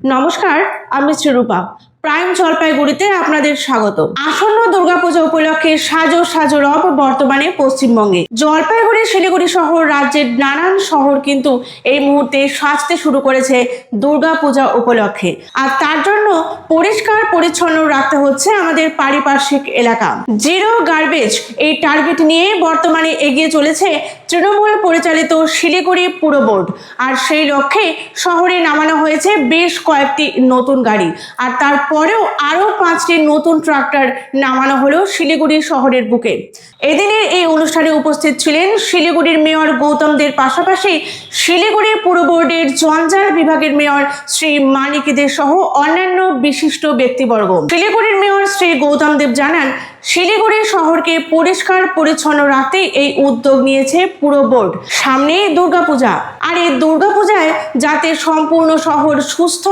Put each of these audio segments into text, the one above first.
নমস্কার, আমি শ্রীরূপা। প্রাইম জলপাইগুড়িতে আপনাদের স্বাগত। আসন্ন দুর্গাপূজা উপলক্ষে সাজো সাজো রব বর্তমানে পশ্চিমবঙ্গে। জলপাইগুড়ি, শিলিগুড়ি সহ রাজ্যের নানান শহর কিন্তু এই মুহূর্তে সাজতে শুরু করেছে দুর্গাপূজা উপলক্ষে। আর তার জন্য পরিষ্কার পরিচ্ছন্ন রাখতে হচ্ছে আমাদের পারিপার্শ্বিক এলাকা। জিরো গার্বেজ এই টার্গেট নিয়ে বর্তমানে এগিয়ে চলেছে তৃণমূল পরিচালিত শিলিগুড়ি পুর বোর্ড। আর সেই লক্ষ্যে শহরে নামানো হয়েছে বেশ কয়েকটি নতুন গাড়ি। আর তারপরেও আরও 5টি নতুন ট্রাক্টর নামানো হলো শিলিগুড়ি শহরের বুকে। এদিনের এই অনুষ্ঠানে উপস্থিত ছিলেন শিলিগুড়ির মেয়র গৌতম দের, পাশাপাশি শিলিগুড়ি পুর বোর্ডের জঞ্জাল বিভাগের মেয়র শ্রী মানিক দে সহ অন্যান্য বিশিষ্ট ব্যক্তিবর্গ। শিলিগুড়ির মেয়র শ্রী গৌতম দেব জানান, শিলিগুড়ি শহরকে পরিষ্কার পরিচ্ছন্ন রাখতে এই উদ্যোগ নিয়েছে পুর বোর্ড। সামনে দুর্গাপূজা, আর এই দুর্গাপূজায় যাতে সম্পূর্ণ শহর সুস্থ,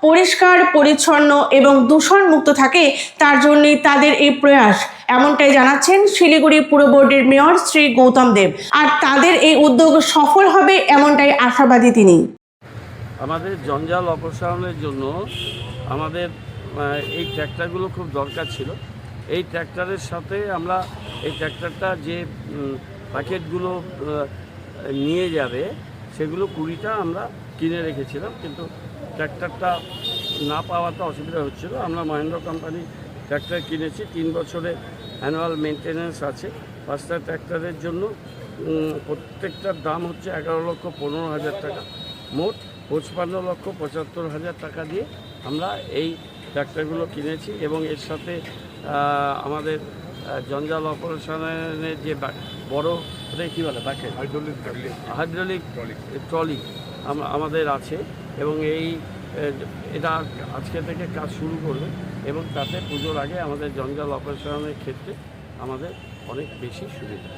পরিষ্কার পরিচ্ছন্ন এবং দূষণ মুক্ত থাকে, তার জন্যই তাদের এই প্রয়াস। এমনটাই জানাচ্ছেন শিলিগুড়ি পুর বোর্ডের মেয়র শ্রী গৌতম দেব। আর তাদের এই উদ্যোগ সফল হবে এমনটাই আশাবাদী তিনি। আমাদের জঞ্জাল অপসারণের জন্য আমাদের এই ট্র্যাক্টরগুলো খুব দরকার ছিল। এই ট্র্যাক্টরের সাথে আমরা এই ট্র্যাক্টরটা যে প্যাকেটগুলো নিয়ে যাবে সেগুলো 20টা আমরা কিনে রেখেছিলাম, কিন্তু ট্র্যাক্টরটা না পাওয়াতে অসুবিধা হচ্ছিল। আমরা মহেন্দ্র কোম্পানি ট্র্যাক্টর কিনেছি, 3 বছরের অ্যানুয়াল মেনটেন্যান্স আছে। 5টা ট্র্যাক্টরের জন্য প্রত্যেকটার দাম হচ্ছে 11,15,000 টাকা, মোট 55,75,000 টাকা দিয়ে আমরা এই ট্র্যাক্টরগুলো কিনেছি। এবং এর সাথে আমাদের জঞ্জাল অপারেশনের যে বড় কী বলে প্যাকেট হাইড্রোলিক ট্রলি আমাদের আছে, এবং এটা আজকে থেকে কাজ শুরু করবে। এবং তাতে পুজোর আগে আমাদের জঞ্জাল অপারেশনের ক্ষেত্রে আমাদের অনেক বেশি সুবিধা।